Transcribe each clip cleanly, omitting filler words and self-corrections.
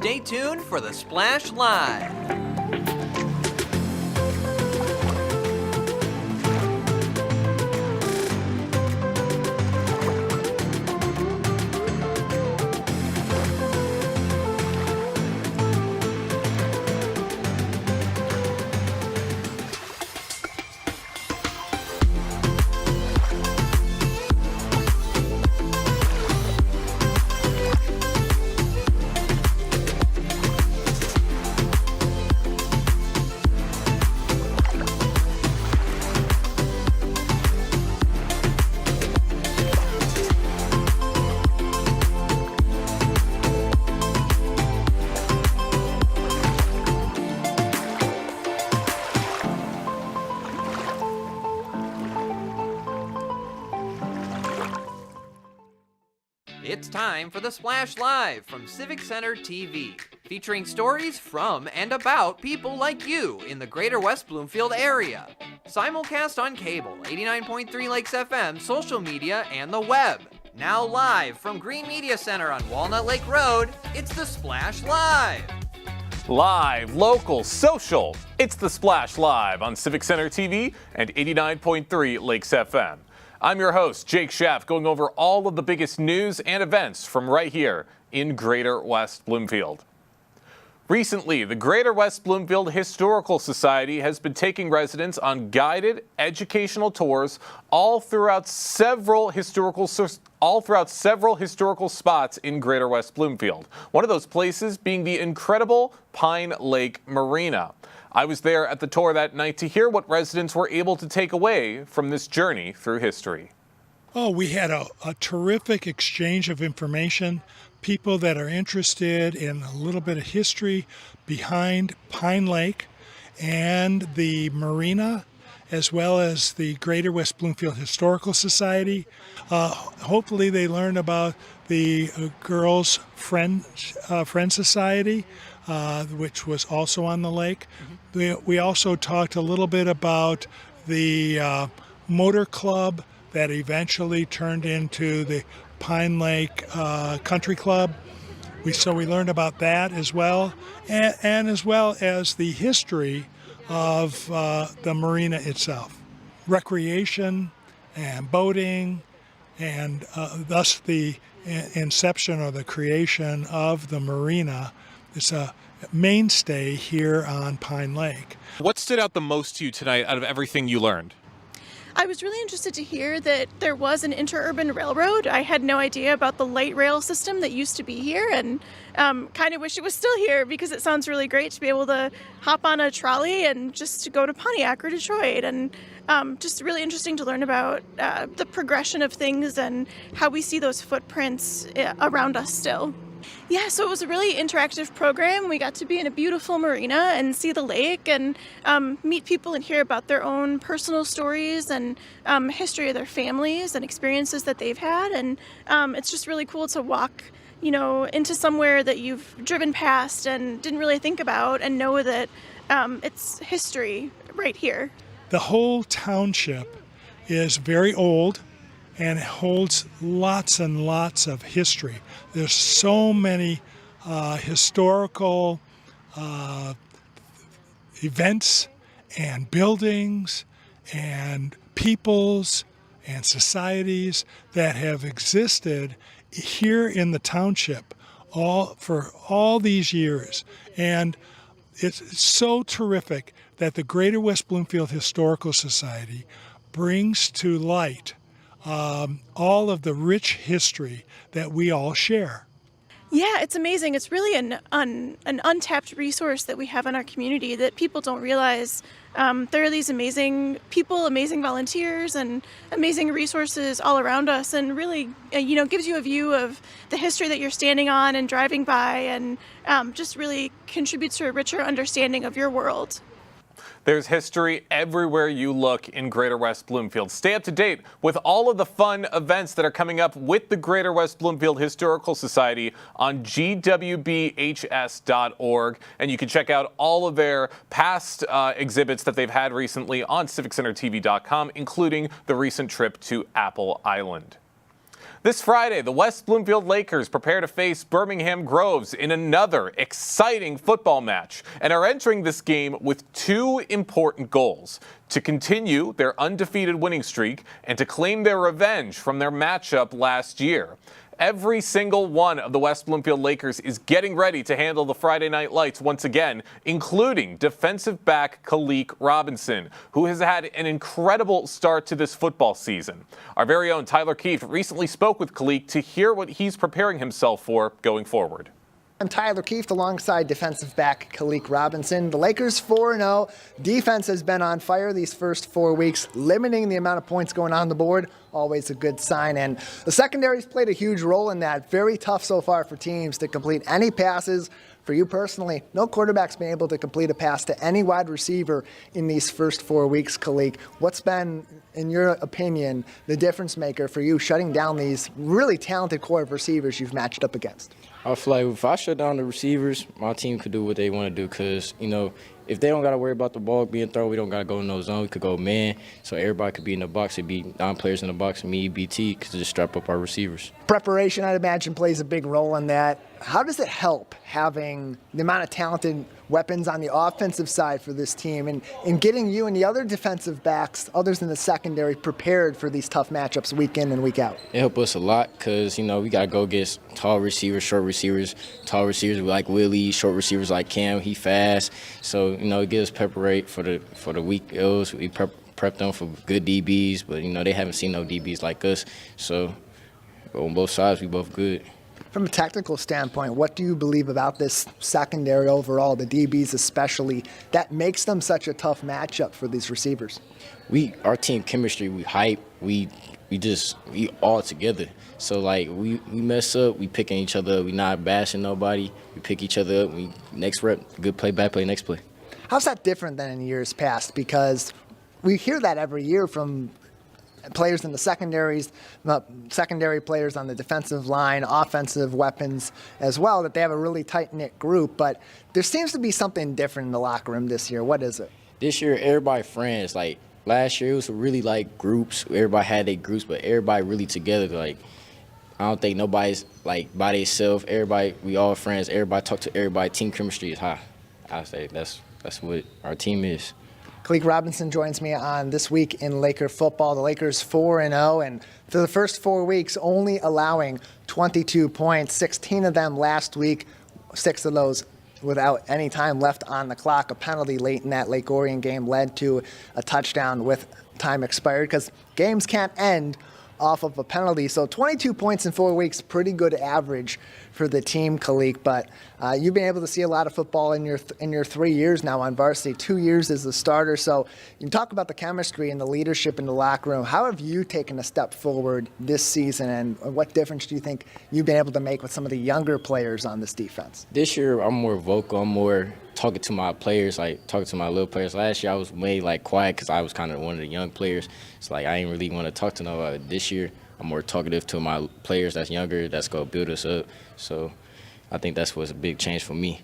Stay tuned for the Splash Live. It's time for the Splash Live from Civic Center TV, featuring stories from and about people like you in the Greater West Bloomfield area. Simulcast on cable, 89.3 Lakes FM, social media, and the web. Now live from Green Media Center on Walnut Lake Road, it's the Splash Live. Live, local, social. It's the Splash Live on Civic Center TV and 89.3 Lakes FM. I'm your host, Jake Schaff, going over all of the biggest news and events from right here in Greater West Bloomfield. Recently, the Greater West Bloomfield Historical Society has been taking residents on guided educational tours all throughout several historical spots in Greater West Bloomfield. One of those places being the incredible Pine Lake Marina. I was there at the tour that night to hear what residents were able to take away from this journey through history. Oh, we had a terrific exchange of information. People that are interested in a little bit of history behind Pine Lake and the marina, as well as the Greater West Bloomfield Historical Society. Hopefully they learn about the Girls Friend Society, which was also on the lake. We also talked a little bit about the motor club that eventually turned into the Pine Lake Country Club. So we learned about that as well, and as well as the history of the marina itself. Recreation and boating, and thus the inception or the creation of the marina is a mainstay here on Pine Lake. What stood out the most to you tonight out of everything you learned? I was really interested to hear that there was an interurban railroad. I had no idea about the light rail system that used to be here, and kind of wish it was still here because it sounds really great to be able to hop on a trolley and just to go to Pontiac or Detroit. And just really interesting to learn about the progression of things and how we see those footprints around us still. Yeah, so it was a really interactive program. We got to be in a beautiful marina and see the lake and meet people and hear about their own personal stories and history of their families and experiences that they've had. And it's just really cool to walk, into somewhere that you've driven past and didn't really think about and know that it's history right here. The whole township is very old and it holds lots and lots of history. There's so many historical events and buildings and peoples and societies that have existed here in the township for all these years. And it's so terrific that the Greater West Bloomfield Historical Society brings to light all of the rich history that we all share. Yeah, it's amazing. It's really an untapped resource that we have in our community that people don't realize. There are these amazing people, amazing volunteers, and amazing resources all around us, and really, gives you a view of the history that you're standing on and driving by, and just really contributes to a richer understanding of your world. There's history everywhere you look in Greater West Bloomfield. Stay up to date with all of the fun events that are coming up with the Greater West Bloomfield Historical Society on gwbhs.org. And you can check out all of their past exhibits that they've had recently on civiccentertv.com, including the recent trip to Apple Island. This Friday, the West Bloomfield Lakers prepare to face Birmingham Groves in another exciting football match and are entering this game with two important goals: to continue their undefeated winning streak and to claim their revenge from their matchup last year. Every single one of the West Bloomfield Lakers is getting ready to handle the Friday Night Lights once again, including defensive back Kalik Robinson, who has had an incredible start to this football season. Our very own Tyler Keefe recently spoke with Kalik to hear what he's preparing himself for going forward. I'm Tyler Keefe alongside defensive back Kalik Robinson. The Lakers 4-0. Defense has been on fire these first 4 weeks, limiting the amount of points going on the board. Always a good sign. And the secondary's played a huge role in that. Very tough so far for teams to complete any passes. For you personally, no quarterback's been able to complete a pass to any wide receiver in these first 4 weeks, Kalik. What's been, in your opinion, the difference maker for you shutting down these really talented core of receivers you've matched up against? I feel like if I shut down the receivers, my team could do what they want to do because, if they don't got to worry about the ball being thrown, we don't got to go in no zone. We could go man, so everybody could be in the box. It'd be 9 players in the box and me, BT, could just strap up our receivers. Preparation, I'd imagine, plays a big role in that. How does it help having the amount of talented weapons on the offensive side for this team and in getting you and the other defensive backs, others in the secondary, prepared for these tough matchups week in and week out? It helped us a lot because, we got to go against tall receivers, short receivers. Tall receivers like Willie, short receivers like Cam, he fast. So, it gives us preparate for the week. We prep them for good DBs, but, they haven't seen no DBs like us. So, on both sides, we both good. From a technical standpoint, what do you believe about this secondary overall, the DBs especially, that makes them such a tough matchup for these receivers? Our team chemistry, we hype, we all together. So we mess up, we picking each other up, we not bashing nobody, we pick each other up, next rep, good play, bad play, next play. How's that different than in years past? Because we hear that every year from players in the secondaries, secondary players on the defensive line, offensive weapons as well, that they have a really tight-knit group. But there seems to be something different in the locker room this year. What is it? This year, everybody friends. Last year, it was really groups. Everybody had their groups, but everybody really together. I don't think nobody's by themselves. Everybody, we all friends. Everybody talk to everybody. Team chemistry is high. I say that's what our team is. Kalik Robinson joins me on This Week in Laker Football. The Lakers 4-0, and for the first 4 weeks, only allowing 22 points, 16 of them last week, 6 of those without any time left on the clock. A penalty late in that Lake Orion game led to a touchdown with time expired because games can't end off of a penalty. So 22 points in 4 weeks, pretty good average for the team, Kalik. But you've been able to see a lot of football in your 3 years now on varsity, 2 years as a starter. So you talk about the chemistry and the leadership in the locker room. How have you taken a step forward this season, and what difference do you think you've been able to make with some of the younger players on this defense? This year, I'm more vocal. I'm more talking to my players, talking to my little players. Last year, I was way quiet because I was kind of one of the young players. It's I didn't really want to talk to nobody. This year, I'm more talkative to my players that's younger, that's going to build us up. So I think that's what's a big change for me.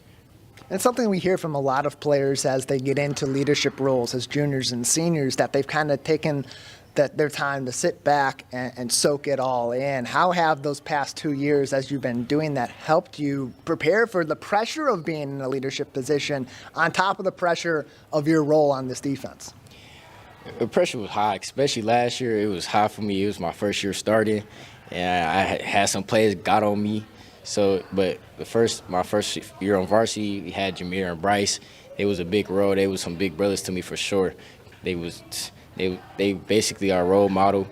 It's something we hear from a lot of players as they get into leadership roles as juniors and seniors, that they've kind of taken their time to sit back and soak it all in. How have those past 2 years, as you've been doing that, helped you prepare for the pressure of being in a leadership position on top of the pressure of your role on this defense? The pressure was high, especially last year. It was high for me. It was my first year starting, and I had some players got on me. So, but my first year on varsity, we had Jameer and Bryce. It was a big role. They was some big brothers to me for sure. They basically our role model.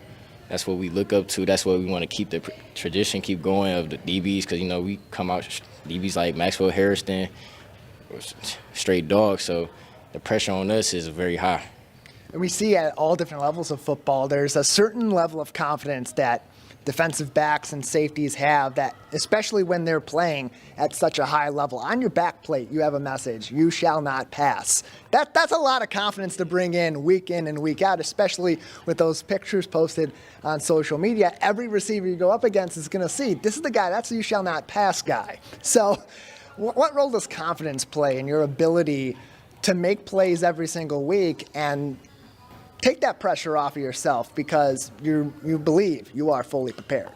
That's what we look up to. That's what we want to keep the tradition, keep going of the DBs, because we come out DBs like Maxwell Harrison, straight dogs. So the pressure on us is very high. And we see at all different levels of football, there's a certain level of confidence that defensive backs and safeties have, that especially when they're playing at such a high level. On your back plate, you have a message: you shall not pass. That's a lot of confidence to bring in and week out, especially with those pictures posted on social media. Every receiver you go up against is going to see, this is the guy, that's the you shall not pass guy. So what role does confidence play in your ability to make plays every single week and take that pressure off of yourself because you believe you are fully prepared?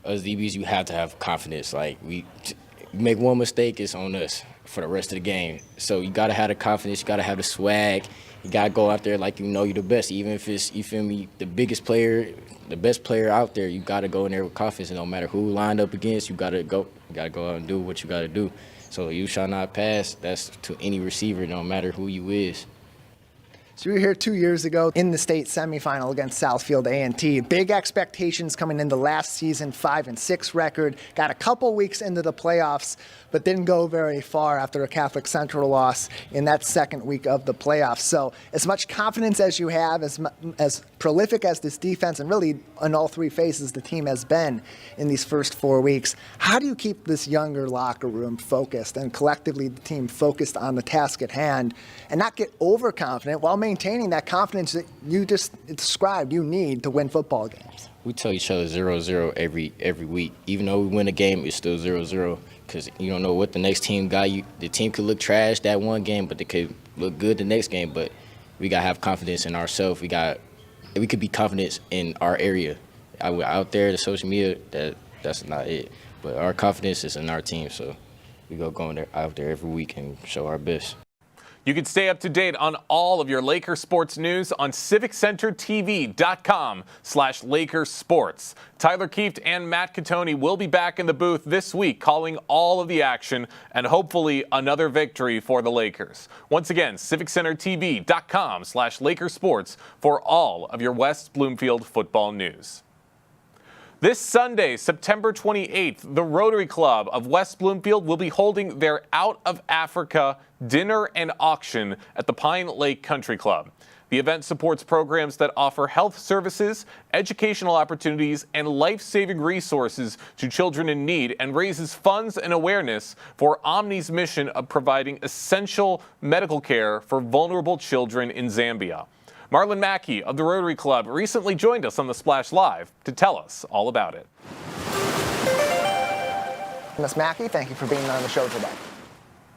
us DBs, you have to have confidence. Like, we make one mistake, it's on us for the rest of the game. So you got to have the confidence, you got to have the swag. You got to go out there like you know you're the best. Even if it's, you feel me, the biggest player, the best player out there, you got to go in there with confidence. And no matter who lined up against, you got to go out and do what you got to do. So you shall not pass. That's to any receiver, no matter who you is. So you were here 2 years ago in the state semifinal against Southfield A&T. Big expectations coming into last season, 5-6 record. Got a couple weeks into the playoffs, but didn't go very far after a Catholic Central loss in that second week of the playoffs. So as much confidence as you have, as prolific as this defense, and really in all three phases the team has been in these first 4 weeks, how do you keep this younger locker room focused and collectively the team focused on the task at hand and not get overconfident while maintaining that confidence that you just described you need to win football games? We tell each other 0-0 every week. Even though we win a game, it's still 0-0 because you don't know what the next team got. The team could look trash that one game, but they could look good the next game. But we got to have confidence in ourselves. We could be confident in our area. Out there, the social media, that's not it. But our confidence is in our team, so we out there every week and show our best. You can stay up to date on all of your Laker sports news on civiccentertv.com/LakerSports. Tyler Kieft and Matt Catoni will be back in the booth this week calling all of the action and hopefully another victory for the Lakers. Once again, civiccentertv.com/LakerSports for all of your West Bloomfield football news. This Sunday, September 28th, the Rotary Club of West Bloomfield will be holding their Out of Africa dinner and auction at the Pine Lake Country Club. The event supports programs that offer health services, educational opportunities, and life-saving resources to children in need and raises funds and awareness for Omni's mission of providing essential medical care for vulnerable children in Zambia. Marlon Mackey of the Rotary Club recently joined us on the Splash Live to tell us all about it. Ms. Mackey, thank you for being on the show today.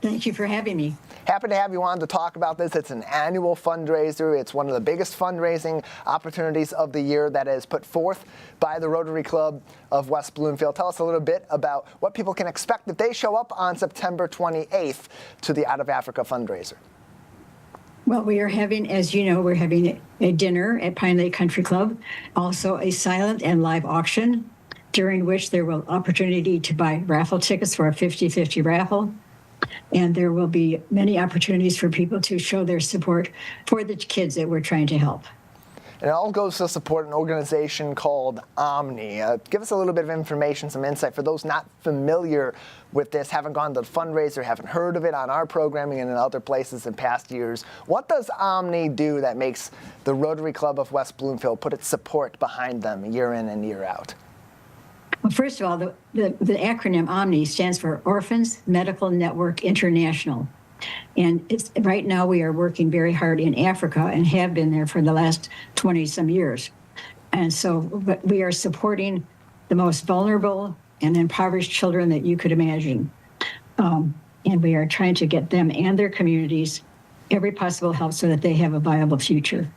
Thank you for having me. Happy to have you on to talk about this. It's an annual fundraiser. It's one of the biggest fundraising opportunities of the year that is put forth by the Rotary Club of West Bloomfield. Tell us a little bit about what people can expect if they show up on September 28th to the Out of Africa fundraiser. Well, we are having, as you know, we're having a dinner at Pine Lake Country Club, also a silent and live auction, during which there will opportunity to buy raffle tickets for a 50-50 raffle. And there will be many opportunities for people to show their support for the kids that we're trying to help. And it all goes to support an organization called Omni. Give us a little bit of information, some insight for those not familiar with this, haven't gone to the fundraiser, haven't heard of it on our programming and in other places in past years. What does Omni do that makes the Rotary Club of West Bloomfield put its support behind them year in and year out? Well, first of all, the acronym OMNI stands for Orphans Medical Network International. And right now we are working very hard in Africa and have been there for the last 20-some years. And so we are supporting the most vulnerable and impoverished children that you could imagine. And we are trying to get them and their communities every possible help so that they have a viable future.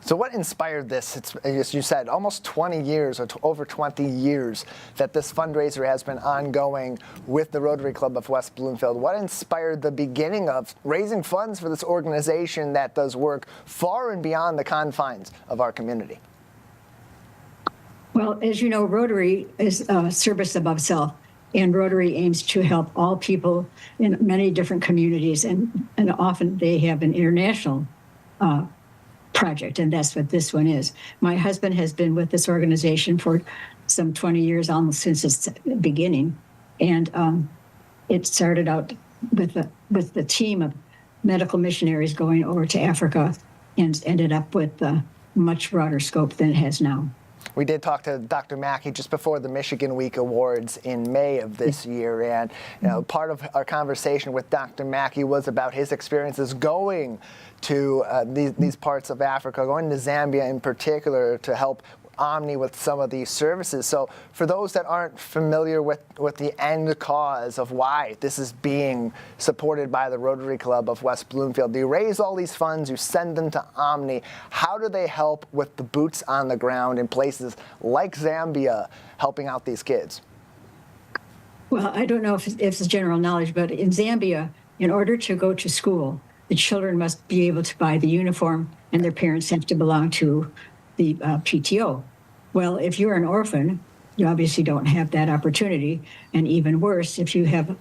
So what inspired this? It's, as you said, almost 20 years or over 20 years that this fundraiser has been ongoing with the Rotary Club of West Bloomfield. What inspired the beginning of raising funds for this organization that does work far and beyond the confines of our community? Well, as you know, Rotary is service above self, and Rotary aims to help all people in many different communities, and often they have an international project, and that's what this one is. My husband has been with this organization for some 20 years, almost since its beginning, and it started out with the team of medical missionaries going over to Africa and ended up with a much broader scope than it has now. We did talk to Dr. Mackey just before the Michigan Week Awards in May of this year, and part of our conversation with Dr. Mackey was about his experiences going to these parts of Africa, going to Zambia in particular to help Omni with some of these services. So for those that aren't familiar with the end cause of why this is being supported by the Rotary Club of West Bloomfield, you raise all these funds, you send them to Omni. How do they help with the boots on the ground in places like Zambia, helping out these kids? Well, I don't know if it's general knowledge, but in Zambia, in order to go to school, the children must be able to buy the uniform, and their parents have to belong to the PTO. Well, if you're an orphan, you obviously don't have that opportunity. And even worse, if you have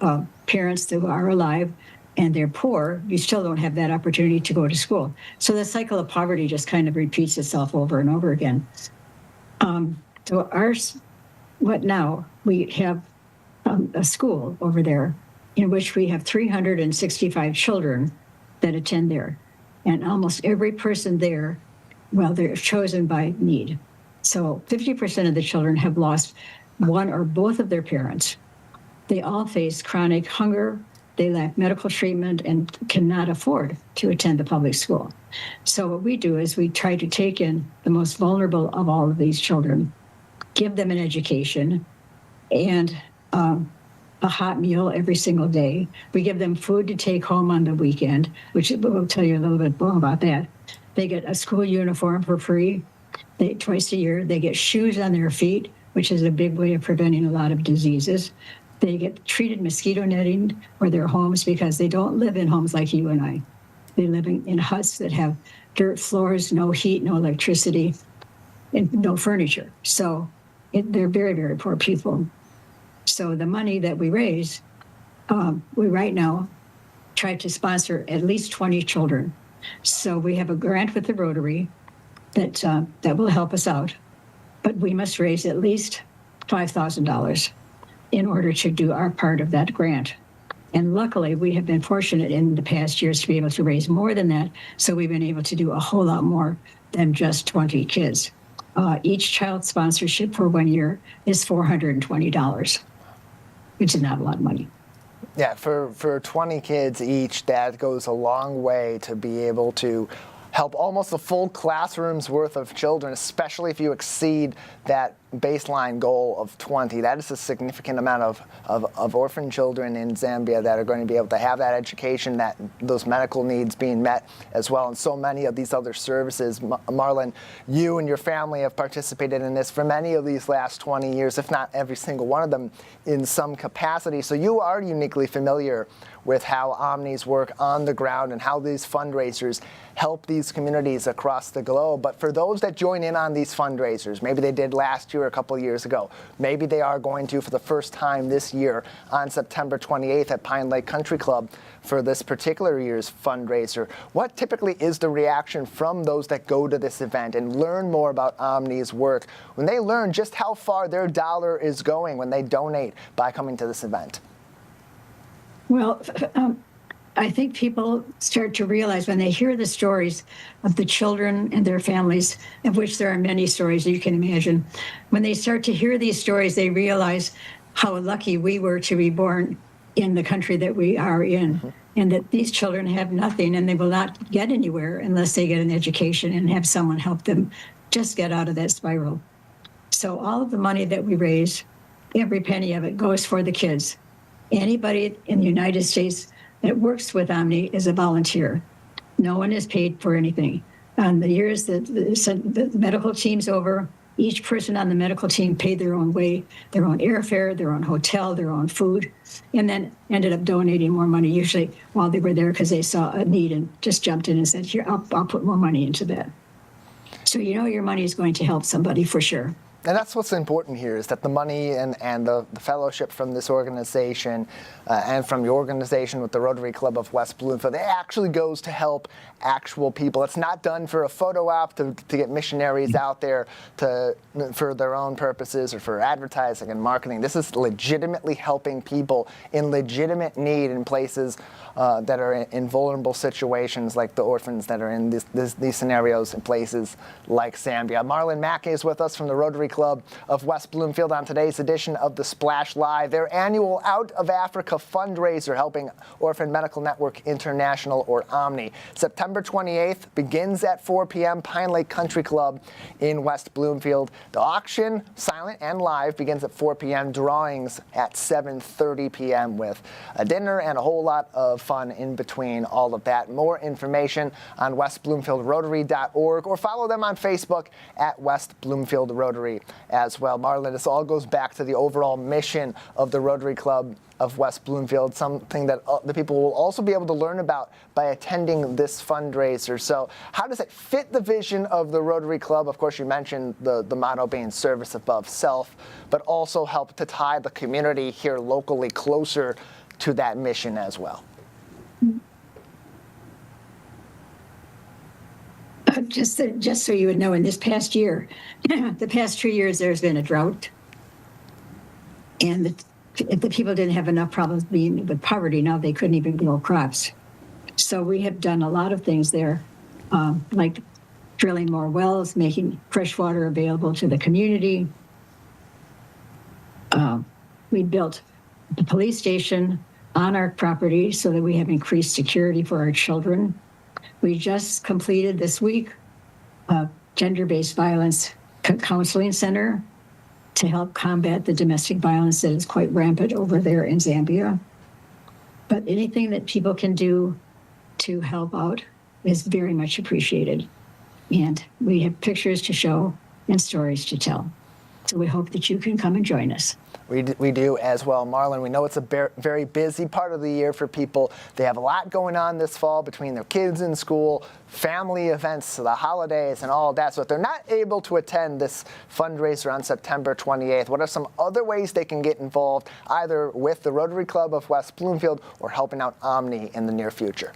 parents that are alive and they're poor, you still don't have that opportunity to go to school. So the cycle of poverty just kind of repeats itself over and over again. What now? We have a school over there in which we have 365 children that attend there. And almost every person there, well, they're chosen by need. So 50% of the children have lost one or both of their parents. They all face chronic hunger, they lack medical treatment, and cannot afford to attend the public school. So what we do is we try to take in the most vulnerable of all of these children, give them an education, and a hot meal every single day. We give them food to take home on the weekend, which we'll tell you a little bit more about that. They get a school uniform for free. Twice a year. They get shoes on their feet, which is a big way of preventing a lot of diseases. They get treated mosquito netting for their homes because they don't live in homes like you and I. They live in huts that have dirt floors, no heat, no electricity, and no furniture. So they're very, very poor people. So the money that we raise, we right now try to sponsor at least 20 children. So we have a grant with the Rotary that will help us out, but we must raise at least $5,000 in order to do our part of that grant. And luckily, we have been fortunate in the past years to be able to raise more than that. So we've been able to do a whole lot more than just 20 kids. Each child sponsorship for 1 year is $420, which is not a lot of money. Yeah, for 20 kids each, that goes a long way to be able to help almost a full classroom's worth of children, especially if you exceed that baseline goal of 20. That is a significant amount of orphan children in Zambia that are going to be able to have that education, that those medical needs being met as well, and so many of these other services. Marlon, you and your family have participated in this for many of these last 20 years, if not every single one of them in some capacity. So you are uniquely familiar with how Omnis work on the ground and how these fundraisers help these communities across the globe. But for those that join in on these fundraisers, maybe they did last year or a couple of years ago, maybe they are going to for the first time this year on September 28th at Pine Lake Country Club for this particular year's fundraiser. What typically is the reaction from those that go to this event and learn more about Omni's work when they learn just how far their dollar is going when they donate by coming to this event? Well, I think people start to realize when they hear the stories of the children and their families, of which there are many stories you can imagine, when they start to hear these stories, they realize how lucky we were to be born in the country that we are in, and that these children have nothing and they will not get anywhere unless they get an education and have someone help them just get out of that spiral. So all of the money that we raise, every penny of it goes for the kids. Anybody in the United States that works with Omni is a volunteer. No one is paid for anything. On the years that the medical team's over, each person on the medical team paid their own way, their own airfare, their own hotel, their own food, and then ended up donating more money, usually while they were there because they saw a need and just jumped in and said, here, I'll put more money into that. So you know your money is going to help somebody for sure. And that's what's important here, is that the money and the fellowship from this organization and from your organization with the Rotary Club of West Bloomfield, it actually goes to help actual people. It's not done for a photo op to get missionaries out there for their own purposes or for advertising and marketing. This is legitimately helping people in legitimate need in places that are in vulnerable situations, like the orphans that are in these scenarios in places like Zambia. Marlon Mackey is with us from the Rotary Club of West Bloomfield on today's edition of the Splash Live. Their annual Out of Africa fundraiser helping Orphan Medical Network International, or Omni. September 28th begins at 4 p.m. Pine Lake Country Club in West Bloomfield. The auction, silent and live, begins at 4 p.m. Drawings at 7:30 p.m. with a dinner and a whole lot of fun in between all of that. More information on westbloomfieldrotary.org or follow them on Facebook at West Bloomfield Rotary as well. Marlon, this all goes back to the overall mission of the Rotary Club of West Bloomfield, something that the people will also be able to learn about by attending this fundraiser. So how does it fit the vision of the Rotary Club? Of course, you mentioned the motto being service above self, but also help to tie the community here locally closer to that mission as well. Just so you would know, in this past year, the past 2 years, there's been a drought. And the people didn't have enough problems being with poverty. Now they couldn't even grow crops. So we have done a lot of things there, like drilling more wells, making fresh water available to the community. We built the police station on our property so that we have increased security for our children. We just completed this week a gender-based violence counseling center to help combat the domestic violence that is quite rampant over there in Zambia. But anything that people can do to help out is very much appreciated. And we have pictures to show and stories to tell. So we hope that you can come and join us. We do as well. Marlon, we know it's a very busy part of the year for people. They have a lot going on this fall between their kids in school, family events, the holidays, and all of that. So if they're not able to attend this fundraiser on September 28th, what are some other ways they can get involved, either with the Rotary Club of West Bloomfield or helping out Omni in the near future?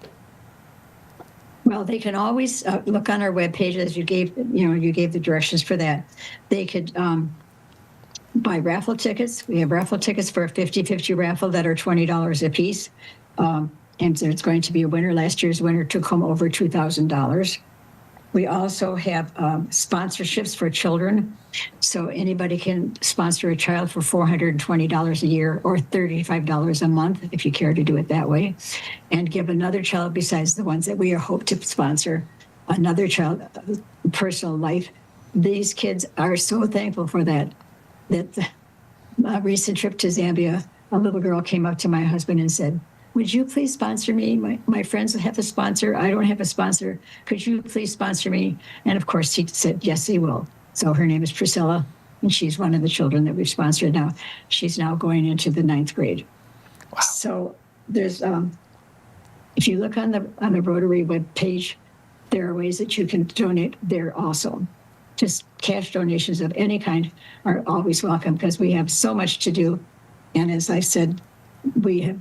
Well, they can always look on our webpage, as you gave the directions for that. They could buy raffle tickets. We have raffle tickets for a 50-50 raffle that are $20 a piece. And there's going to be a winner. Last year's winner took home over $2,000. We also have sponsorships for children. So anybody can sponsor a child for $420 a year or $35 a month, if you care to do it that way, and give another child, besides the ones that we hope to sponsor, another child personal life. These kids are so thankful for that. A recent trip to Zambia, a little girl came up to my husband and said, "Would you please sponsor me? My friends have a sponsor. I don't have a sponsor. Could you please sponsor me?" And of course, he said, "Yes, he will." So her name is Priscilla, and she's one of the children that we've sponsored now. She's now going into the 9th grade. Wow. So there's, if you look on the Rotary webpage, there are ways that you can donate there also. Just cash donations of any kind are always welcome because we have so much to do. And as I said, we have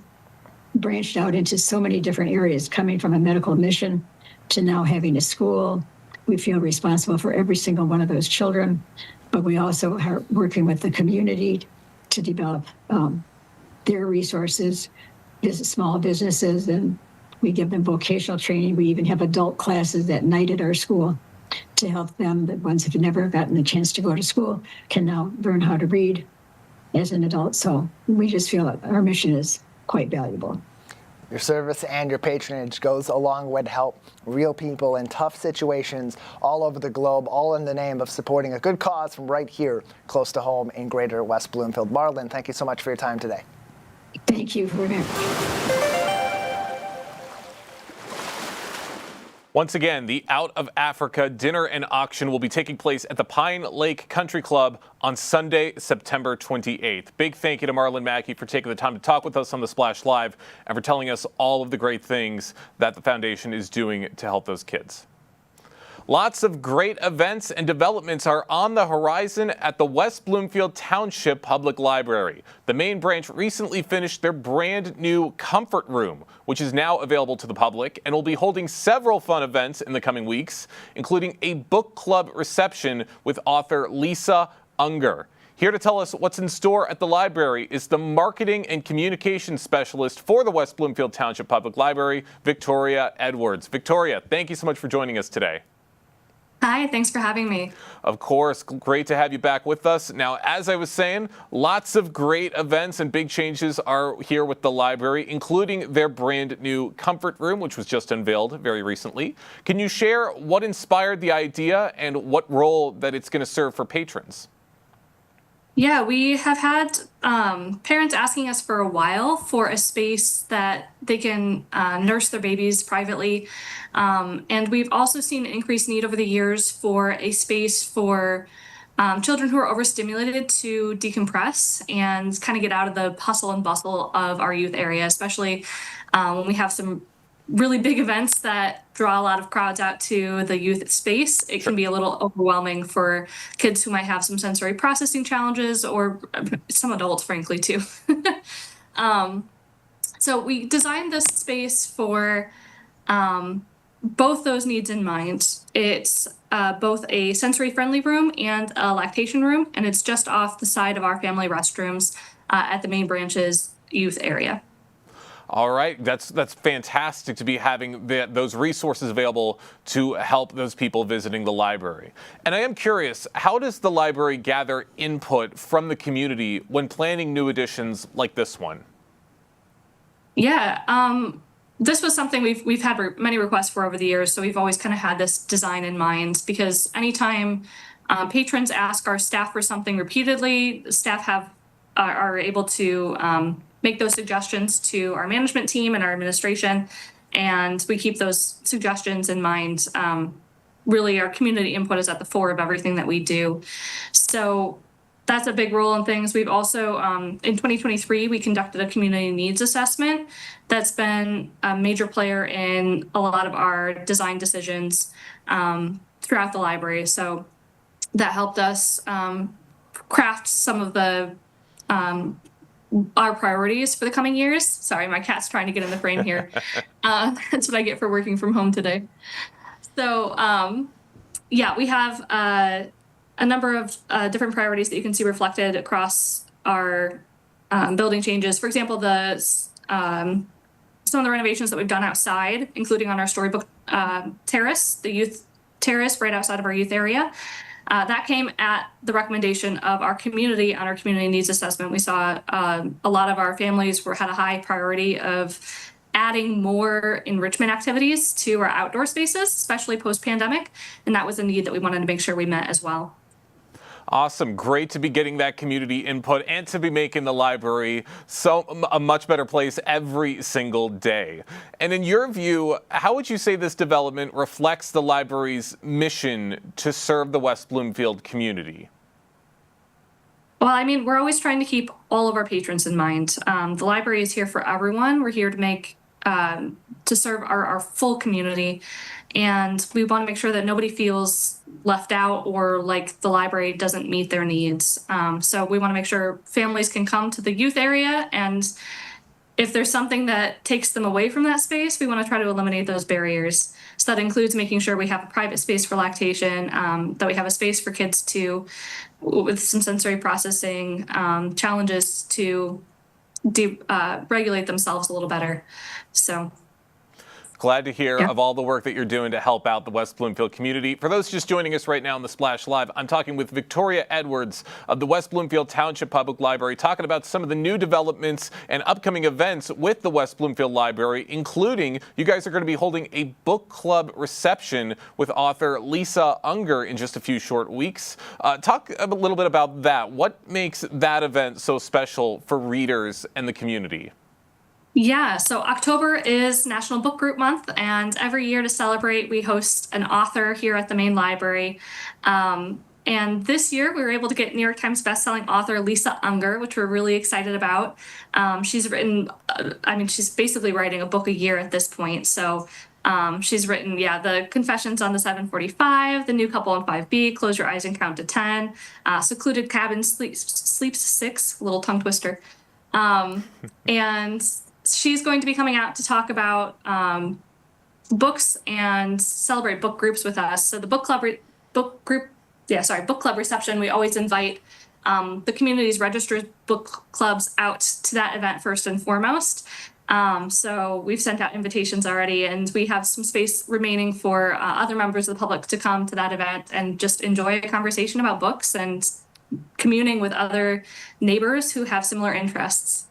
branched out into so many different areas, coming from a medical mission to now having a school. We feel responsible for every single one of those children, but we also are working with the community to develop their resources, small businesses, and we give them vocational training. We even have adult classes at night at our school to help them. The ones that have never gotten the chance to go to school can now learn how to read as an adult. So we just feel that our mission is quite valuable. Your service and your patronage goes a long way to help real people in tough situations all over the globe, all in the name of supporting a good cause from right here close to home in Greater West Bloomfield. Marlon, thank you so much for your time today. Thank you very much. Once again, the Out of Africa dinner and auction will be taking place at the Pine Lake Country Club on Sunday, September 28th. Big thank you to Marlon Mackey for taking the time to talk with us on the Splash Live and for telling us all of the great things that the foundation is doing to help those kids. Lots of great events and developments are on the horizon at the West Bloomfield Township Public Library. The main branch recently finished their brand new Comfort Room, which is now available to the public and will be holding several fun events in the coming weeks, including a book club reception with author Lisa Unger. Here to tell us what's in store at the library is the Marketing and Communications Specialist for the West Bloomfield Township Public Library, Victoria Edwards. Victoria, thank you so much for joining us today. Hi, thanks for having me. Of course, great to have you back with us. Now, as I was saying, lots of great events and big changes are here with the library, including their brand new comfort room, which was just unveiled very recently. Can you share what inspired the idea and what role that it's going to serve for patrons? Yeah, we have had parents asking us for a while for a space that they can nurse their babies privately. And we've also seen an increased need over the years for a space for children who are overstimulated to decompress and kind of get out of the hustle and bustle of our youth area, especially when we have some really big events that draw a lot of crowds out to the youth space. It can be a little overwhelming for kids who might have some sensory processing challenges, or some adults, frankly, too. So we designed this space for both those needs in mind. It's both a sensory friendly room and a lactation room, and it's just off the side of our family restrooms at the main branch's youth area. All right, that's fantastic to be having those resources available to help those people visiting the library. And I am curious, how does the library gather input from the community when planning new editions like this one? Yeah, this was something we've had many requests for over the years, so we've always kind of had this design in mind, because anytime patrons ask our staff for something repeatedly, staff are able to make those suggestions to our management team and our administration, and we keep those suggestions in mind. Really, our community input is at the fore of everything that we do. So that's a big role in things. We've also, in 2023, we conducted a community needs assessment that's been a major player in a lot of our design decisions throughout the library. So that helped us craft some of the our priorities for the coming years. Sorry, my cat's trying to get in the frame here. That's what I get for working from home today. So yeah, we have a number of different priorities that you can see reflected across our building changes. For example, some of the renovations that we've done outside, including on our storybook terrace, the youth terrace right outside of our youth area. That came at the recommendation of our community on our community needs assessment. We saw a lot of our families had a high priority of adding more enrichment activities to our outdoor spaces, especially post-pandemic. And that was a need that we wanted to make sure we met as well. Awesome. Great to be getting that community input and to be making the library a much better place every single day. And in your view, how would you say this development reflects the library's mission to serve the West Bloomfield community? Well, I mean, we're always trying to keep all of our patrons in mind. The library is here for everyone. We're here to serve our full community. And we want to make sure that nobody feels left out or like the library doesn't meet their needs. So we want to make sure families can come to the youth area, and if there's something that takes them away from that space, we want to try to eliminate those barriers. So that includes making sure we have a private space for lactation, that we have a space for kids with some sensory processing challenges to regulate themselves a little better. So. Glad to hear of all the work that you're doing to help out the West Bloomfield community. For those just joining us right now on the Splash Live, I'm talking with Victoria Edwards of the West Bloomfield Township Public Library, talking about some of the new developments and upcoming events with the West Bloomfield Library, including you guys are going to be holding a book club reception with author Lisa Unger in just a few short weeks. Talk a little bit about that. What makes that event so special for readers and the community? Yeah, so October is National Book Group Month, and every year to celebrate, we host an author here at the main library. And this year, we were able to get New York Times bestselling author Lisa Unger, which we're really excited about. She's written, she's basically writing a book a year at this point. So she's written, The Confessions on the 745, The New Couple on 5B, Close Your Eyes and Count to 10, Secluded Cabin, Sleeps 6, little tongue twister. And she's going to be coming out to talk about books and celebrate book groups with us. So the book club reception, we always invite the community's registered book clubs out to that event first and foremost. So we've sent out invitations already, and we have some space remaining for other members of the public to come to that event and just enjoy a conversation about books and communing with other neighbors who have similar interests.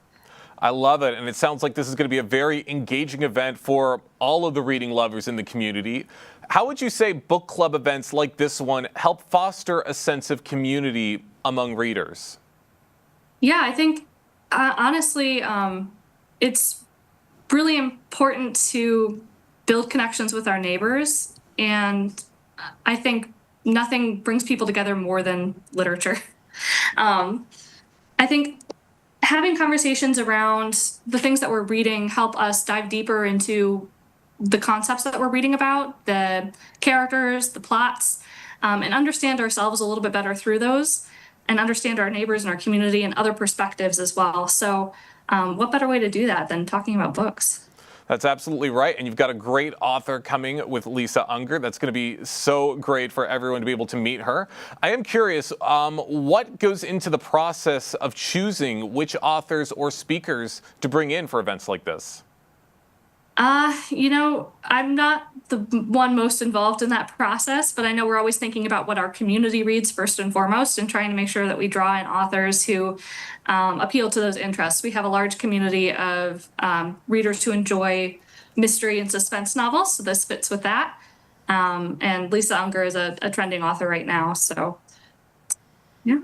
I love it, and it sounds like this is going to be a very engaging event for all of the reading lovers in the community. How would you say book club events like this one help foster a sense of community among readers? Yeah, I think honestly, it's really important to build connections with our neighbors, and I think nothing brings people together more than literature. I think having conversations around the things that we're reading help us dive deeper into the concepts that we're reading about, the characters, the plots, and understand ourselves a little bit better through those, and understand our neighbors and our community and other perspectives as well. So what better way to do that than talking about books? That's absolutely right. And you've got a great author coming with Lisa Unger. That's going to be so great for everyone to be able to meet her. I am curious, what goes into the process of choosing which authors or speakers to bring in for events like this? I'm not the one most involved in that process, but I know we're always thinking about what our community reads first and foremost and trying to make sure that we draw in authors who appeal to those interests. We have a large community of readers who enjoy mystery and suspense novels, so this fits with that. And Lisa Unger is a trending author right now, so yeah.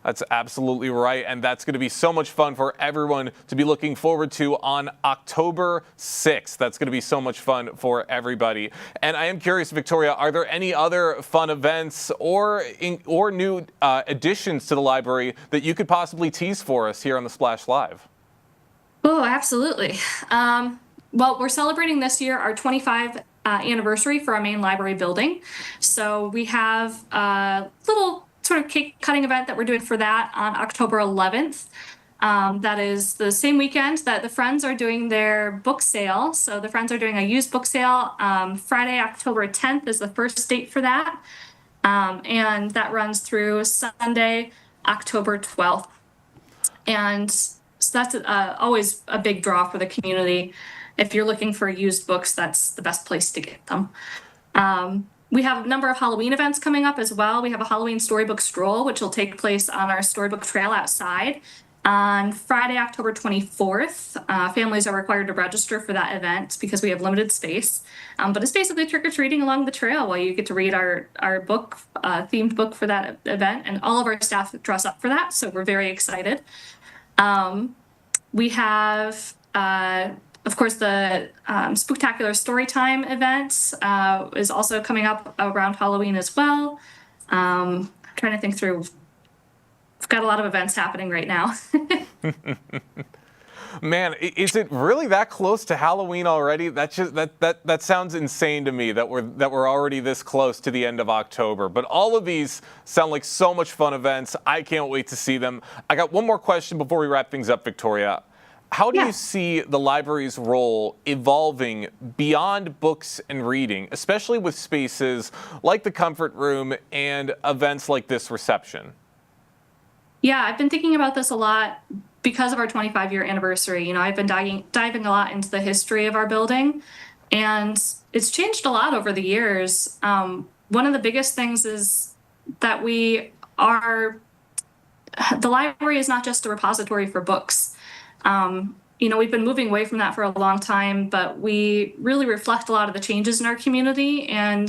That's absolutely right, and that's going to be so much fun for everyone to be looking forward to on October 6th. That's going to be so much fun for everybody. And I am curious, Victoria, are there any other fun events or new additions to the library that you could possibly tease for us here on the Splash Live? Oh, absolutely. Well, we're celebrating this year our 25th anniversary for our main library building. So we have a little sort of cake cutting event that we're doing for that on October 11th. That is the same weekend that the Friends are doing their book sale. So the Friends are doing a used book sale. Friday, October 10th is the first date for that. And that runs through Sunday, October 12th. And so that's always a big draw for the community. If you're looking for used books, that's the best place to get them. We have a number of Halloween events coming up as well. We have a Halloween storybook stroll, which will take place on our storybook trail outside. On Friday, October 24th, families are required to register for that event because we have limited space. But it's basically trick-or-treating along the trail while you get to read our book, themed book for that event. And all of our staff dress up for that, so we're very excited. We have... of course, the Spooktacular Storytime event is also coming up around Halloween as well. I'm trying to think through. We've got a lot of events happening right now. Man, is it really that close to Halloween already? That sounds insane to me that we're already this close to the end of October. But all of these sound like so much fun events. I can't wait to see them. I got one more question before we wrap things up, Victoria. How do you see the library's role evolving beyond books and reading, especially with spaces like the Comfort Room and events like this reception? Yeah, I've been thinking about this a lot because of our 25-year anniversary. You know, I've been diving a lot into the history of our building, and it's changed a lot over the years. One of the biggest things is that the library is not just a repository for books. We've been moving away from that for a long time, but we really reflect a lot of the changes in our community and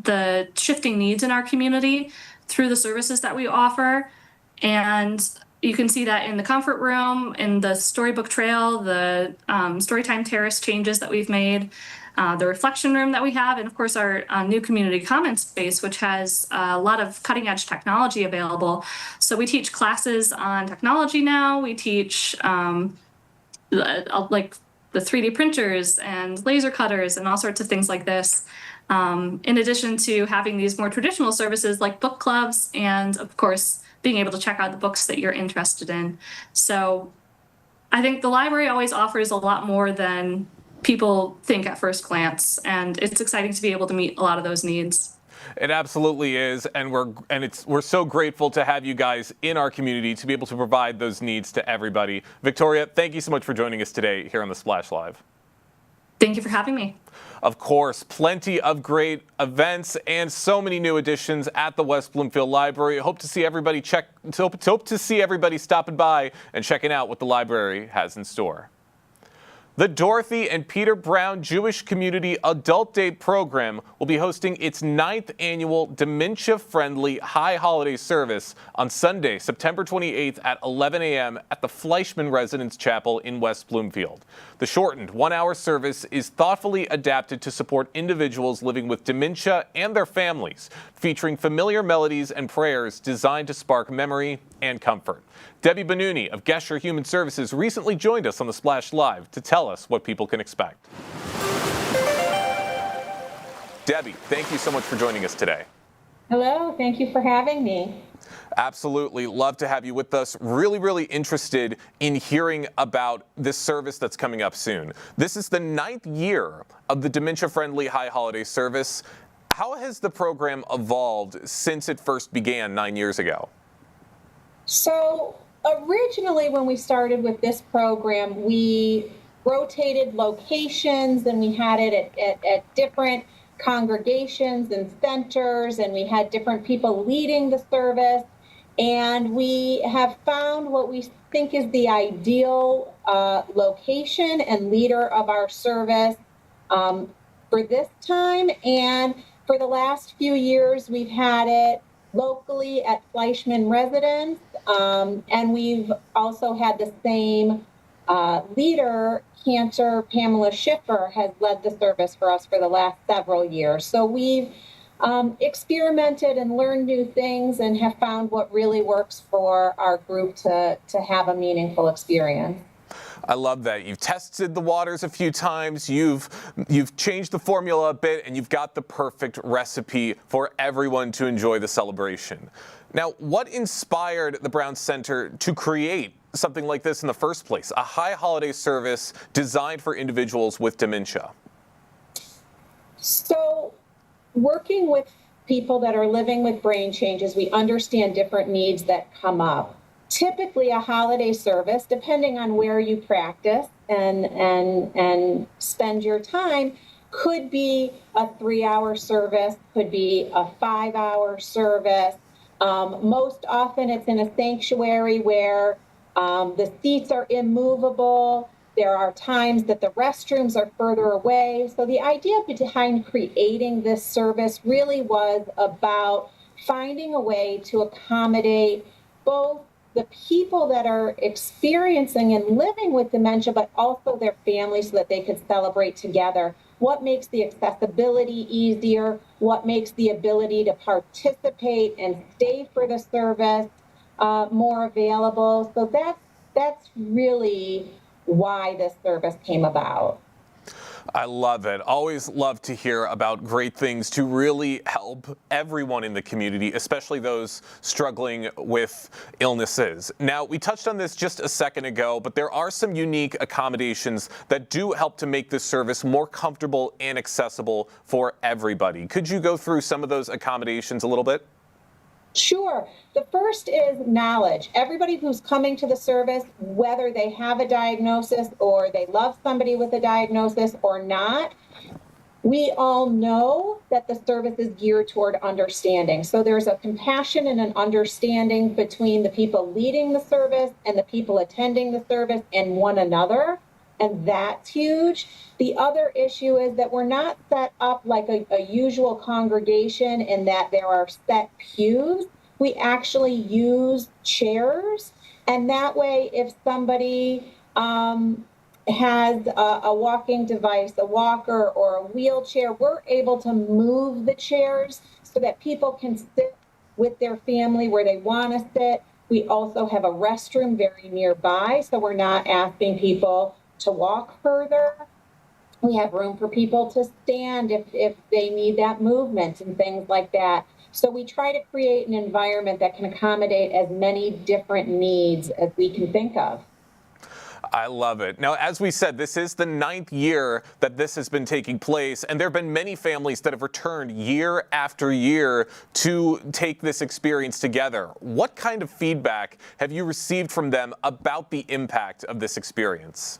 the shifting needs in our community through the services that we offer. And you can see that in the Comfort Room, in the Storybook Trail, the Storytime Terrace changes that we've made, the Reflection Room that we have, and of course our new Community Commons space, which has a lot of cutting edge technology available. So we teach classes on technology now. We teach like the 3D printers and laser cutters and all sorts of things like this. In addition to having these more traditional services like book clubs and of course being able to check out the books that you're interested in. So I think the library always offers a lot more than people think at first glance, and it's exciting to be able to meet a lot of those needs. It absolutely is, and we're so grateful to have you guys in our community to be able to provide those needs to everybody. Victoria, thank you so much for joining us today here on the Splash Live. Thank you for having me. Of course, plenty of great events and so many new additions at the West Bloomfield Library. Hope to see everybody stopping by and checking out what the library has in store. The Dorothy and Peter Brown Jewish Community Adult Day program will be hosting its 9th annual dementia-friendly high holiday service on Sunday, September 28th at 11 a.m. at the Fleischman Residence Chapel in West Bloomfield. The shortened one-hour service is thoughtfully adapted to support individuals living with dementia and their families, featuring familiar melodies and prayers designed to spark memory and comfort. Debbie Benuni of Gesher Human Services recently joined us on the Splash Live to tell us what people can expect. Debbie, thank you so much for joining us today. Hello, thank you for having me. Absolutely. Love to have you with us. Really interested in hearing about this service that's coming up soon. This is the 9th year of the dementia-friendly high holiday service. How has the program evolved since it first began 9 years ago? So originally when we started with this program, we rotated locations and we had it at different congregations and centers, and we had different people leading the service. And we have found what we think is the ideal location and leader of our service for this time. And for the last few years, we've had it locally at Fleischman Residence, and we've also had the same leader, Cantor Pamela Schiffer, has led the service for us for the last several years. So we've experimented and learned new things and have found what really works for our group to have a meaningful experience. I love that. You've tested the waters a few times, you've changed the formula a bit, and you've got the perfect recipe for everyone to enjoy the celebration. Now, what inspired the Brown Center to create something like this in the first place, a high holiday service designed for individuals with dementia? So, working with people that are living with brain changes, we understand different needs that come up. Typically, a holiday service, depending on where you practice and spend your time, could be a 3-hour service, could be a 5-hour service. Most often, it's in a sanctuary where the seats are immovable. There are times that the restrooms are further away. So the idea behind creating this service really was about finding a way to accommodate both the people that are experiencing and living with dementia, but also their families so that they could celebrate together. What makes the accessibility easier? What makes the ability to participate and stay for the service more available? So that's really why this service came about. I love it. Always love to hear about great things to really help everyone in the community, especially those struggling with illnesses. Now, we touched on this just a second ago, but there are some unique accommodations that do help to make this service more comfortable and accessible for everybody. Could you go through some of those accommodations a little bit? Sure. The first is knowledge. Everybody who's coming to the service, whether they have a diagnosis or they love somebody with a diagnosis or not, we all know that the service is geared toward understanding. So there's a compassion and an understanding between the people leading the service and the people attending the service and one another. And that's huge. The other issue is that we're not set up like a usual congregation in that there are set pews. We actually use chairs. And that way, if somebody has a walking device, a walker or a wheelchair, we're able to move the chairs so that people can sit with their family where they want to sit. We also have a restroom very nearby, so we're not asking people to walk further. We have room for people to stand if they need that movement and things like that. So we try to create an environment that can accommodate as many different needs as we can think of. I love it. Now, as we said, this is the 9th year that this has been taking place, and there have been many families that have returned year after year to take this experience together. What kind of feedback have you received from them about the impact of this experience?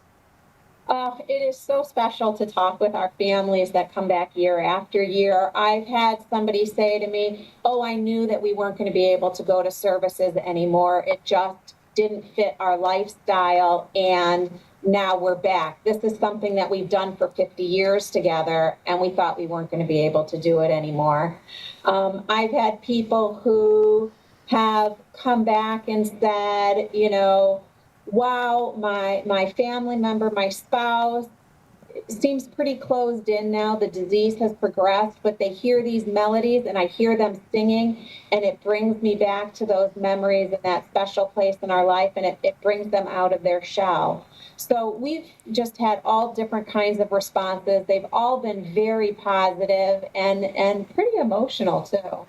It is so special to talk with our families that come back year after year. I've had somebody say to me, "Oh, I knew that we weren't going to be able to go to services anymore. It just didn't fit our lifestyle, and now we're back. This is something that we've done for 50 years together, and we thought we weren't going to be able to do it anymore." I've had people who have come back and said, wow, my family member, my spouse, seems pretty closed in now. The disease has progressed, but they hear these melodies and I hear them singing, and it brings me back to those memories and that special place in our life, and it brings them out of their shell. So we've just had all different kinds of responses. They've all been very positive and pretty emotional too.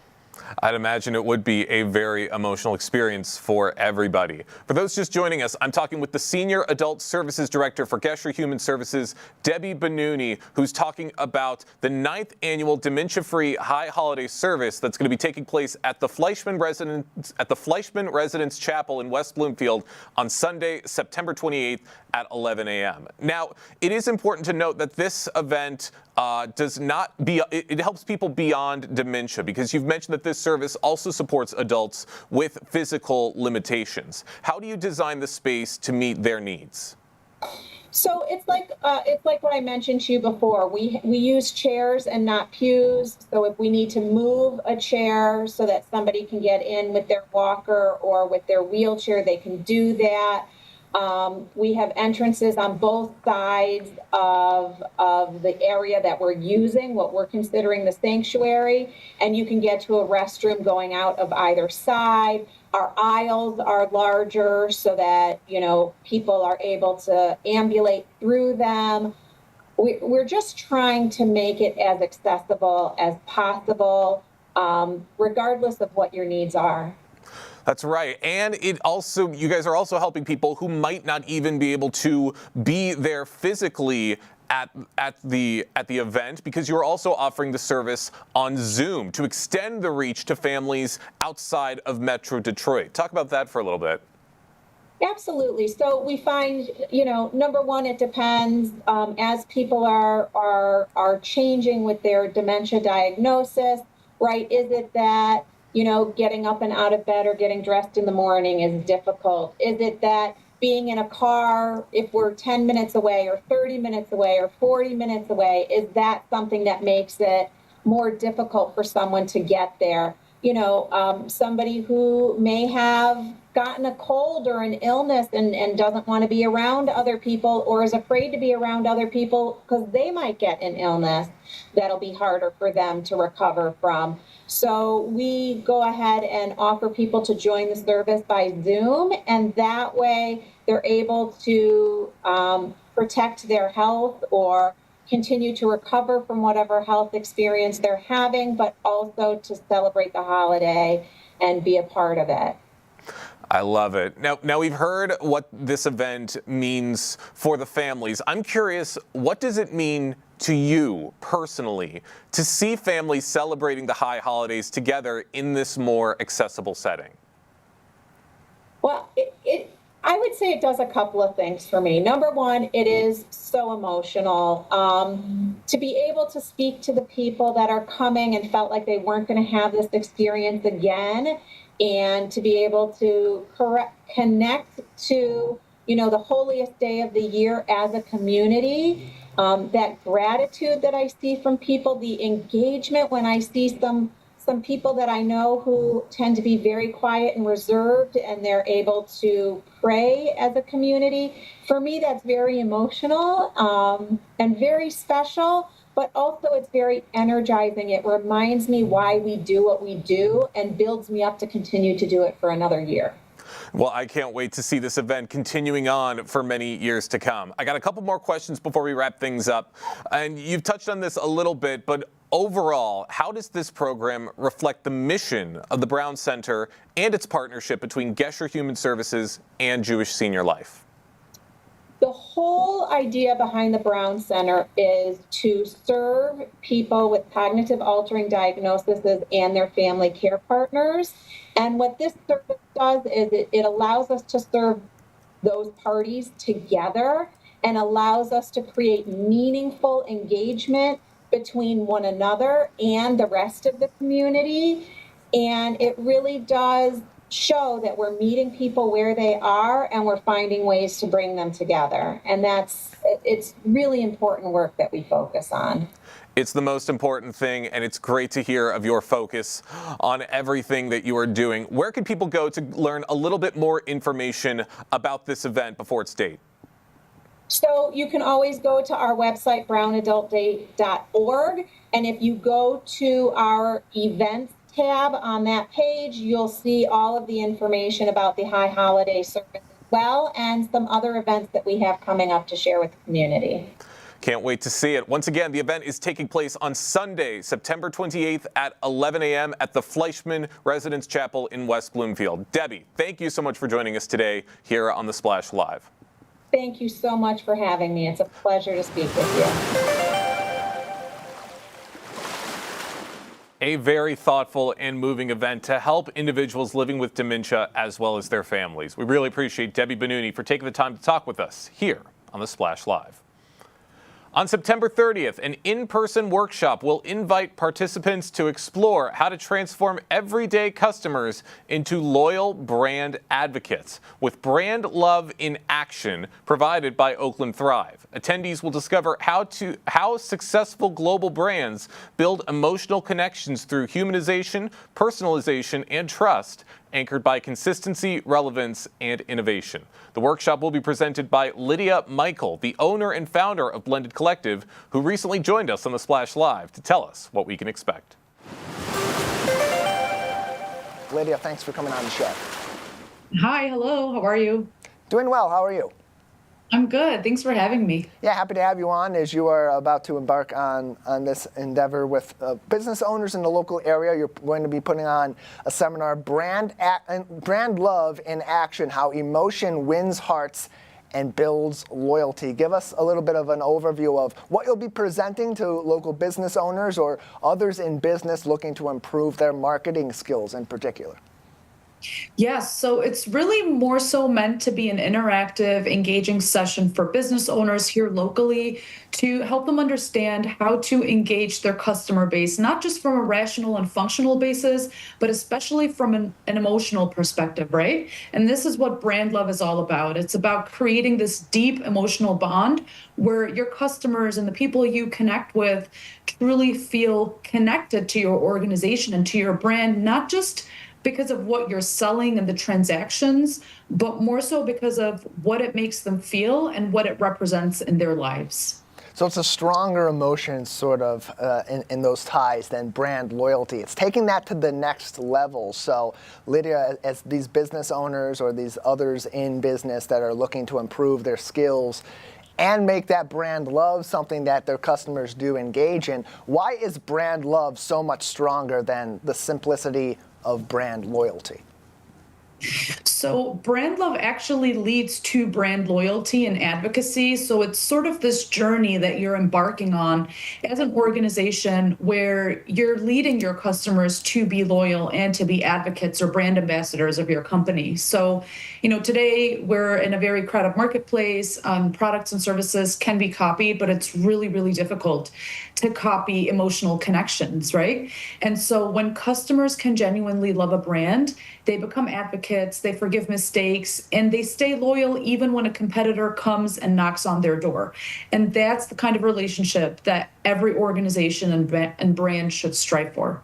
I'd imagine it would be a very emotional experience for everybody. For those just joining us, I'm talking with the Senior Adult Services Director for Gesher Human Services, Debbie Benuni, who's talking about the 9th annual Dementia-Free High Holiday Service that's going to be taking place at the Fleischman Residence Chapel in West Bloomfield on Sunday, September 28th at 11 a.m. Now, it is important to note that this event it helps people beyond dementia, because you've mentioned that this service also supports adults with physical limitations. How do you design the space to meet their needs? So it's like what I mentioned to you before. We use chairs and not pews. So if we need to move a chair so that somebody can get in with their walker or with their wheelchair, they can do that. We have entrances on both sides of the area that we're using, what we're considering the sanctuary, and you can get to a restroom going out of either side. Our aisles are larger so that, people are able to ambulate through them. We're just trying to make it as accessible as possible, regardless of what your needs are. That's right. And you guys are also helping people who might not even be able to be there physically at the event, because you're also offering the service on Zoom to extend the reach to families outside of Metro Detroit. Talk about that for a little bit. Absolutely. So we find, number one, it depends as people are changing with their dementia diagnosis, right? Is it that getting up and out of bed or getting dressed in the morning is difficult? Is it that being in a car, if we're 10 minutes away or 30 minutes away or 40 minutes away, is that something that makes it more difficult for someone to get there? Somebody who may have gotten a cold or an illness and doesn't want to be around other people, or is afraid to be around other people because they might get an illness that'll be harder for them to recover from. So we go ahead and offer people to join the service by Zoom, and that way they're able to protect their health or continue to recover from whatever health experience they're having, but also to celebrate the holiday and be a part of it. I love it. Now we've heard what this event means for the families. I'm curious, what does it mean to you personally to see families celebrating the high holidays together in this more accessible setting? Well, I would say it does a couple of things for me. Number one, it is so emotional. To be able to speak to the people that are coming and felt like they weren't going to have this experience again, and to be able to connect to, the holiest day of the year as a community, that gratitude that I see from people, the engagement when I see some people that I know who tend to be very quiet and reserved, and they're able to pray as a community. For me, that's very emotional and very special, but also it's very energizing. It reminds me why we do what we do and builds me up to continue to do it for another year. Well, I can't wait to see this event continuing on for many years to come. I got a couple more questions before we wrap things up. And you've touched on this a little bit, but overall, how does this program reflect the mission of the Brown Center and its partnership between Gesher Human Services and Jewish Senior Life? The whole idea behind the Brown Center is to serve people with cognitive altering diagnoses and their family care partners. And what this service does is it allows us to serve those parties together and allows us to create meaningful engagement between one another and the rest of the community. And it really does show that we're meeting people where they are and we're finding ways to bring them together. And it's really important work that we focus on. It's the most important thing, and it's great to hear of your focus on everything that you are doing. Where can people go to learn a little bit more information about this event before its date? So you can always go to our website, brownadultday.org. And if you go to our events tab on that page, you'll see all of the information about the High Holiday Service as well, and some other events that we have coming up to share with the community. Can't wait to see it. Once again, the event is taking place on Sunday, September 28th at 11 a.m. at the Fleischman Residence Chapel in West Bloomfield. Debbie, thank you so much for joining us today here on The Splash Live. Thank you so much for having me. It's a pleasure to speak with you. A very thoughtful and moving event to help individuals living with dementia as well as their families. We really appreciate Debbie Benuni for taking the time to talk with us here on The Splash Live. On September 30th, an in-person workshop will invite participants to explore how to transform everyday customers into loyal brand advocates with Brand Love in Action provided by Oakland Thrive. Attendees will discover how successful global brands build emotional connections through humanization, personalization, and trust, anchored by consistency, relevance, and innovation. The workshop will be presented by Lydia Michael, the owner and founder of Blended Collective, who recently joined us on The Splash Live to tell us what we can expect. Lydia, thanks for coming on the show. Hi, hello, how are you? Doing well, how are you? I'm good, thanks for having me. Yeah, happy to have you on as you are about to embark on this endeavor with business owners in the local area. You're going to be putting on a seminar, Brand Love in Action, How Emotion Wins Hearts and Builds Loyalty. Give us a little bit of an overview of what you'll be presenting to local business owners or others in business looking to improve their marketing skills in particular. Yes, so it's really more so meant to be an interactive, engaging session for business owners here locally to help them understand how to engage their customer base, not just from a rational and functional basis, but especially from an emotional perspective, right? And this is what Brand Love is all about. It's about creating this deep emotional bond where your customers and the people you connect with truly feel connected to your organization and to your brand, not just because of what you're selling and the transactions, but more so because of what it makes them feel and what it represents in their lives. So it's a stronger emotion sort of in those ties than brand loyalty. It's taking that to the next level. So Lydia, as these business owners or these others in business that are looking to improve their skills and make that brand love something that their customers do engage in, why is brand love so much stronger than the simplicity of brand loyalty? So brand love actually leads to brand loyalty and advocacy. So it's sort of this journey that you're embarking on as an organization where you're leading your customers to be loyal and to be advocates or brand ambassadors of your company. So, today we're in a very crowded marketplace. Products and services can be copied, but it's really, really difficult to copy emotional connections, right? And so when customers can genuinely love a brand, they become advocates, they forgive mistakes, and they stay loyal even when a competitor comes and knocks on their door. And that's the kind of relationship that every organization and brand should strive for.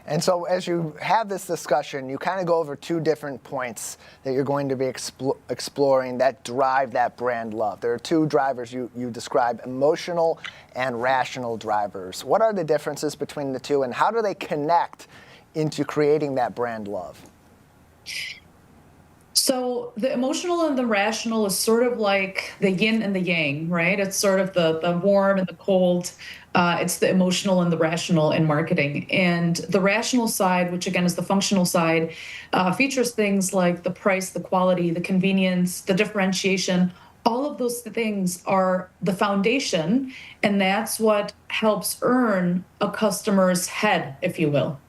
And so as you have this discussion, you kind of go over two different points that you're going to be exploring that drive that brand love. There are two drivers you describe, emotional and rational drivers. What are the differences between the two, and how do they connect into creating that brand love? So the emotional and the rational is sort of like the yin and the yang, right? It's sort of the warm and the cold. It's the emotional and the rational in marketing. And the rational side, which again is the functional side, features things like the price, the quality, the convenience, the differentiation, All of those things are the foundation, and that's what helps earn a customer's head, if you will.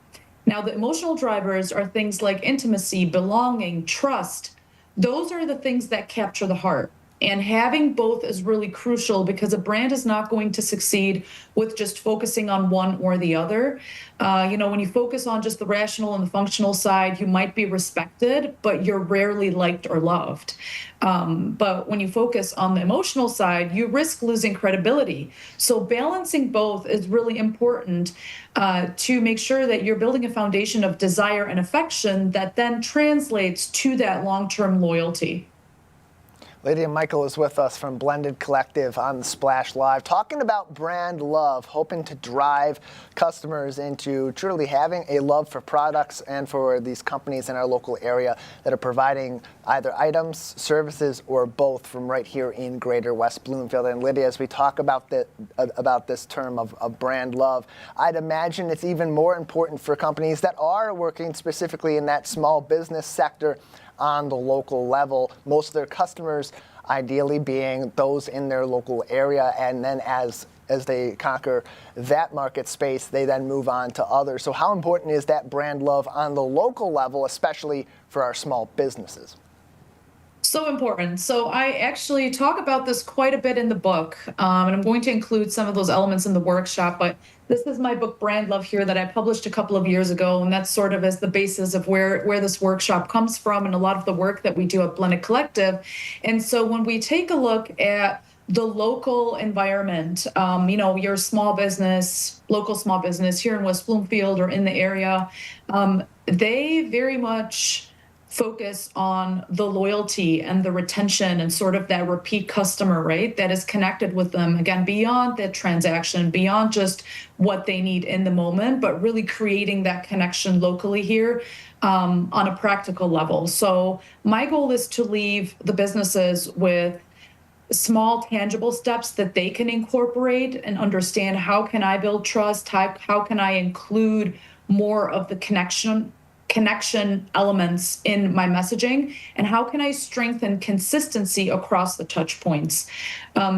Now, the emotional drivers are things like intimacy, belonging, trust. Those are the things that capture the heart. And having both is really crucial because a brand is not going to succeed with just focusing on one or the other. When you focus on just the rational and the functional side, you might be respected, but you're rarely liked or loved. But when you focus on the emotional side, you risk losing credibility. So balancing both is really important to make sure that you're building a foundation of desire and affection that then translates to that long-term loyalty. Lydia Michael is with us from Blended Collective on the Splash Live, talking about brand love, hoping to drive customers into truly having a love for products and for these companies in our local area that are providing either items, services, or both from right here in Greater West Bloomfield. And Lydia, as we talk about this term of brand love, I'd imagine it's even more important for companies that are working specifically in that small business sector on the local level, most of their customers ideally being those in their local area, and then as they conquer that market space, they then move on to others. So how important is that brand love on the local level, especially for our small businesses? So important. So I actually talk about this quite a bit in the book, and I'm going to include some of those elements in the workshop, but this is my book, Brand Love, here that I published a couple of years ago, and that's sort of as the basis of where this workshop comes from and a lot of the work that we do at Blended Collective. And so when we take a look at the local environment, your small business, local small business here in West Bloomfield or in the area, they very much focus on the loyalty and the retention and sort of that repeat customer, right? That is connected with them, again, beyond the transaction, beyond just what they need in the moment, but really creating that connection locally here on a practical level. So my goal is to leave the businesses with small tangible steps that they can incorporate and understand how can I build trust, how can I include more of the connection elements in my messaging, and how can I strengthen consistency across the touch points.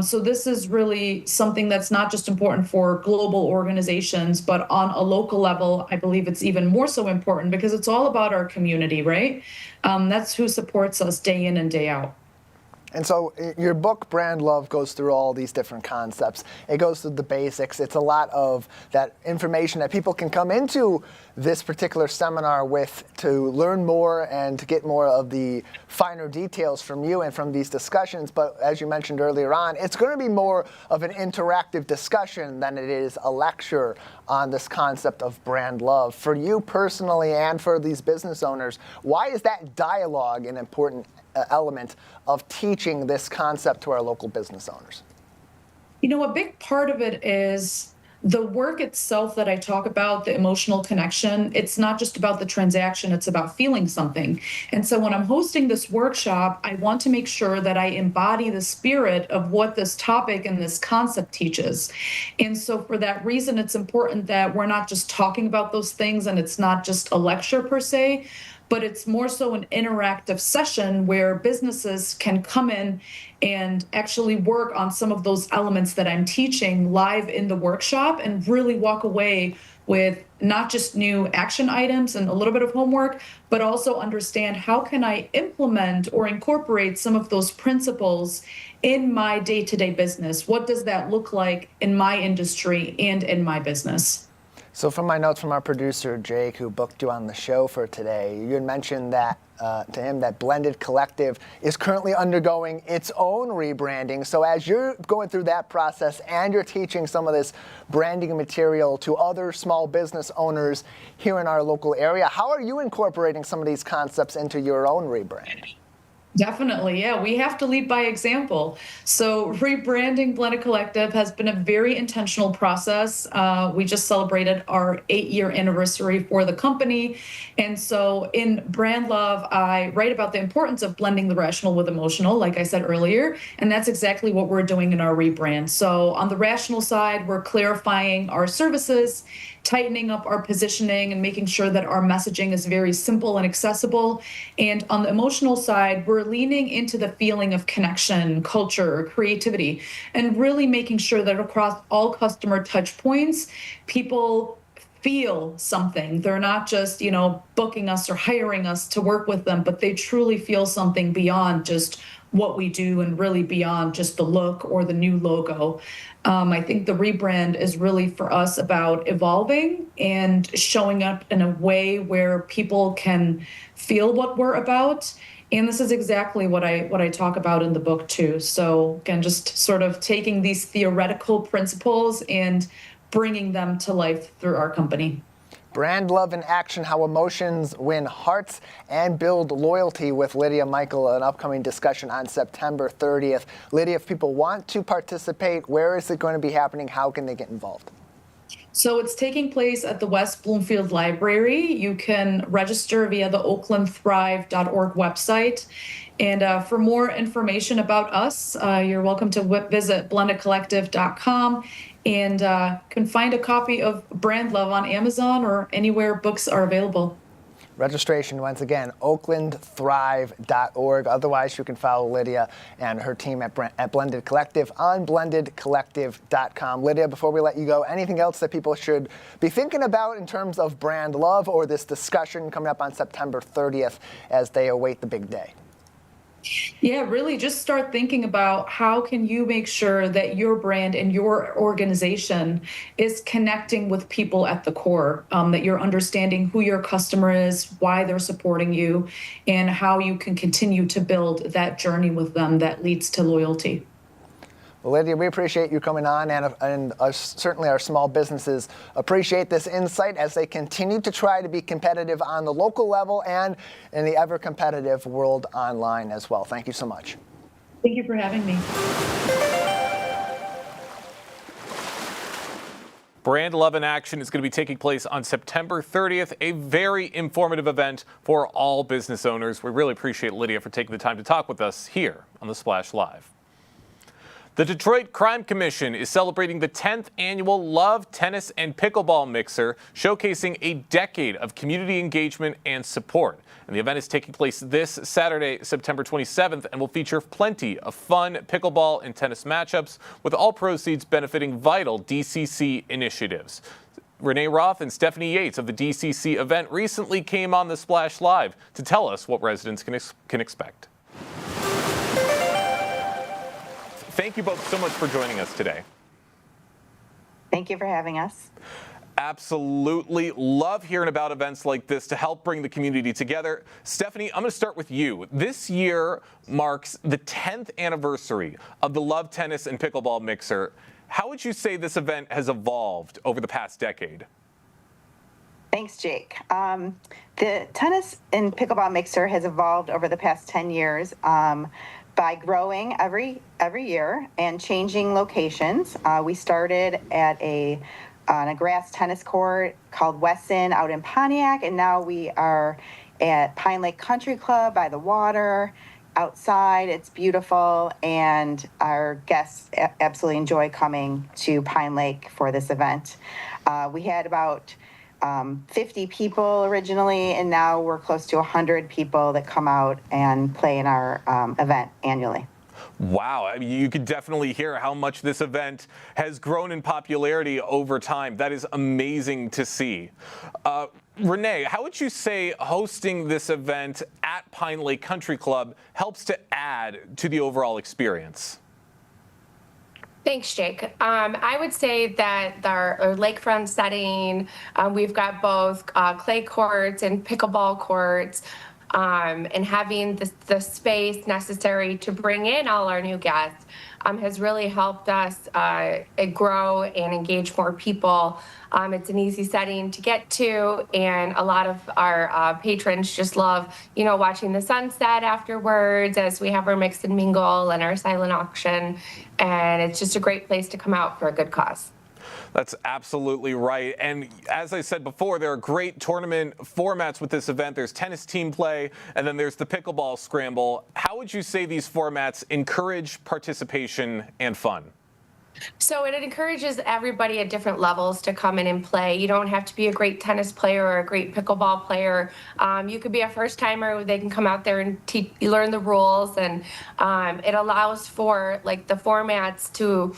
So this is really something that's not just important for global organizations, but on a local level, I believe it's even more so important because it's all about our community, right? That's who supports us day in and day out. And so your book, Brand Love, goes through all these different concepts. It goes through the basics. It's a lot of that information that people can come into this particular seminar with to learn more and to get more of the finer details from you and from these discussions. But as you mentioned earlier on, it's going to be more of an interactive discussion than it is a lecture on this concept of brand love. For you personally and for these business owners, why is that dialogue an important element of teaching this concept to our local business owners? A big part of it is the work itself that I talk about, the emotional connection. It's not just about the transaction, it's about feeling something. And so when I'm hosting this workshop, I want to make sure that I embody the spirit of what this topic and this concept teaches. And so for that reason, it's important that we're not just talking about those things and it's not just a lecture per se, but it's more so an interactive session where businesses can come in and actually work on some of those elements that I'm teaching live in the workshop and really walk away with not just new action items and a little bit of homework, but also understand how can I implement or incorporate some of those principles in my day-to-day business? What does that look like in my industry and in my business? So from my notes from our producer, Jake, who booked you on the show for today, you had mentioned that to him that Blended Collective is currently undergoing its own rebranding. So as you're going through that process and you're teaching some of this branding material to other small business owners here in our local area, how are you incorporating some of these concepts into your own rebrand? Definitely, yeah. We have to lead by example. So rebranding Blended Collective has been a very intentional process. We just celebrated our 8-year anniversary for the company. And so in Brand Love, I write about the importance of blending the rational with emotional, like I said earlier. And that's exactly what we're doing in our rebrand. So on the rational side, we're clarifying our services tightening up our positioning and making sure that our messaging is very simple and accessible. And on the emotional side, we're leaning into the feeling of connection, culture, creativity, and really making sure that across all customer touch points, people feel something. They're not just, booking us or hiring us to work with them, but they truly feel something beyond just what we do and really beyond just the look or the new logo. I think the rebrand is really for us about evolving and showing up in a way where people can feel what we're about. And this is exactly what I talk about in the book too. So again, just sort of taking these theoretical principles and bringing them to life through our company. Brand love in action, how emotions win hearts and build loyalty with Lydia Michael, an upcoming discussion on September 30th. Lydia, if people want to participate, where is it going to be happening? How can they get involved? So it's taking place at the West Bloomfield Library. You can register via the oaklandthrive.org website. And for more information about us, you're welcome to visit blendedcollective.com and can find a copy of Brand Love on Amazon or anywhere books are available. Registration, once again, oaklandthrive.org. Otherwise, you can follow Lydia and her team at Blended Collective on blendedcollective.com. Lydia, before we let you go, anything else that people should be thinking about in terms of brand love or this discussion coming up on September 30th as they await the big day? Yeah, really just start thinking about how can you make sure that your brand and your organization is connecting with people at the core, that you're understanding who your customer is, why they're supporting you, and how you can continue to build that journey with them that leads to loyalty. Well, Lydia, we appreciate you coming on, and certainly our small businesses appreciate this insight as they continue to try to be competitive on the local level and in the ever-competitive world online as well. Thank you so much. Thank you for having me. Brand Love in Action is going to be taking place on September 30th, a very informative event for all business owners. We really appreciate Lydia for taking the time to talk with us here on The Splash Live. The Detroit Crime Commission is celebrating the 10th annual Love Tennis and Pickleball Mixer, showcasing a decade of community engagement and support. And the event is taking place this Saturday, September 27th, and will feature plenty of fun pickleball and tennis matchups, with all proceeds benefiting vital DCC initiatives. Renee Roth and Stephanie Yates of the DCC event recently came on The Splash Live to tell us what residents can expect. Thank you both so much for joining us today. Thank you for having us. Absolutely love hearing about events like this to help bring the community together. Stephanie, I'm going to start with you. This year marks the 10th anniversary of the Love Tennis and Pickleball Mixer. How would you say this event has evolved over the past decade? Thanks, Jake. The Tennis and Pickleball Mixer has evolved over the past 10 years. By growing every year and changing locations. We started on a grass tennis court called Wesson out in Pontiac, and now we are at Pine Lake Country Club by the water, outside. It's beautiful, and our guests absolutely enjoy coming to Pine Lake for this event. We had about 50 people originally, and now we're close to 100 people that come out and play in our event annually. Wow, I mean, you could definitely hear how much this event has grown in popularity over time. That is amazing to see. Renee, how would you say hosting this event at Pine Lake Country Club helps to add to the overall experience? Thanks, Jake. I would say that our lakefront setting, we've got both clay courts and pickleball courts, and having the space necessary to bring in all our new guests has really helped us grow and engage more people. It's an easy setting to get to, and a lot of our patrons just love, watching the sunset afterwards as we have our mix and mingle and our silent auction, and it's just a great place to come out for a good cause. That's absolutely right. And as I said before, there are great tournament formats with this event. There's tennis team play, and then there's the pickleball scramble. How would you say these formats encourage participation and fun? So it encourages everybody at different levels to come in and play. You don't have to be a great tennis player or a great pickleball player. You could be a first timer. They can come out there and learn the rules, and it allows for like the formats to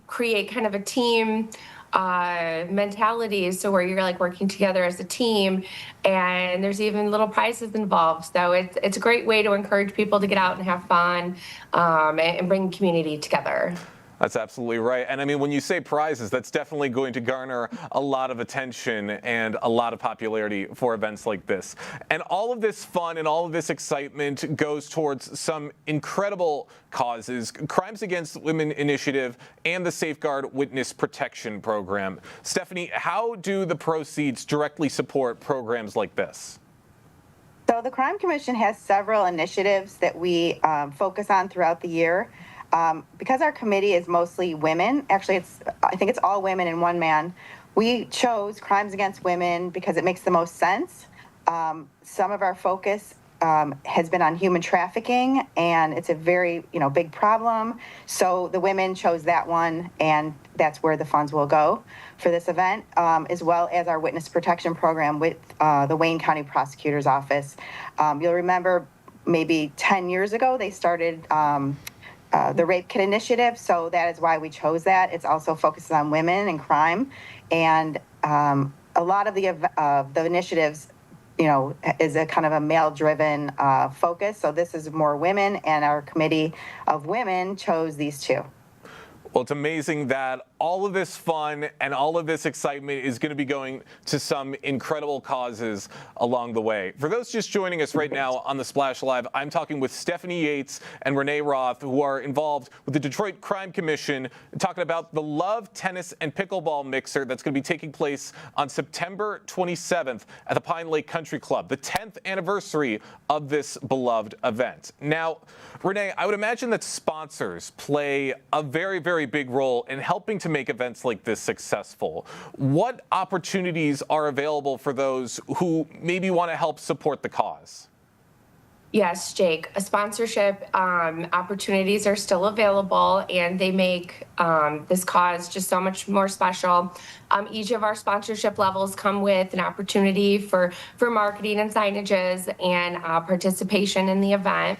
create kind of a team mentality, so where you're like working together as a team, and there's even little prizes involved. So it's a great way to encourage people to get out and have fun, and bring community together. That's absolutely right. And I mean, when you say prizes, that's definitely going to garner a lot of attention and a lot of popularity for events like this. And all of this fun and all of this excitement goes towards some incredible causes: Crimes Against Women Initiative and the Safeguard Witness Protection Program. Stephanie, how do the proceeds directly support programs like this? So the Crime Commission has several initiatives that we focus on throughout the year. Because our committee is mostly women, actually I think it's all women and one man, we chose Crimes Against Women because it makes the most sense. Some of our focus has been on human trafficking, and it's a very big problem. So the women chose that one, and that's where the funds will go for this event, as well as our witness protection program with the Wayne County Prosecutor's Office. You'll remember maybe 10 years ago they started the Rape Kit Initiative, so that is why we chose that. It's also focuses on women and crime, and a lot of the initiatives, is a kind of a male-driven focus. So this is more women, and our committee of women chose these two. Well, it's amazing that all of this fun and all of this excitement is going to be going to some incredible causes along the way. For those just joining us right now on the Splash Live, I'm talking with Stephanie Yates and Renee Roth, who are involved with the Detroit Crime Commission, talking about the Love Tennis and Pickleball Mixer that's going to be taking place on September 27th at the Pine Lake Country Club, the 10th anniversary of this beloved event. Now, Renee, I would imagine that sponsors play a very, very big role in helping to make events like this successful. What opportunities are available for those who maybe want to help support the cause? Yes, Jake. Sponsorship opportunities are still available, and they make this cause just so much more special. Each of our sponsorship levels come with an opportunity for marketing and signages and participation in the event.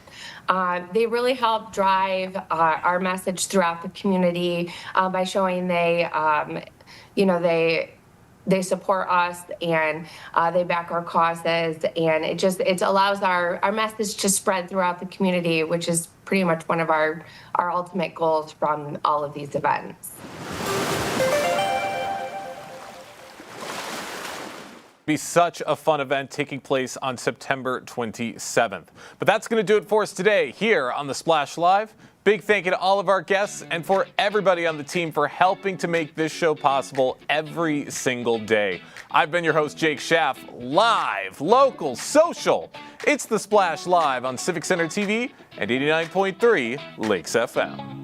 They really help drive our message throughout the community by showing they support us, and they back our causes, and it allows our message to spread throughout the community, which is pretty much one of our ultimate goals from all of these events. Be such a fun event taking place on September 27th. But that's going to do it for us today here on the Splash Live. Big thank you to all of our guests and for everybody on the team for helping to make this show possible every single day. I've been your host, Jake Schaff, live, local, social. It's the Splash Live on Civic Center TV and 89.3 Lakes FM.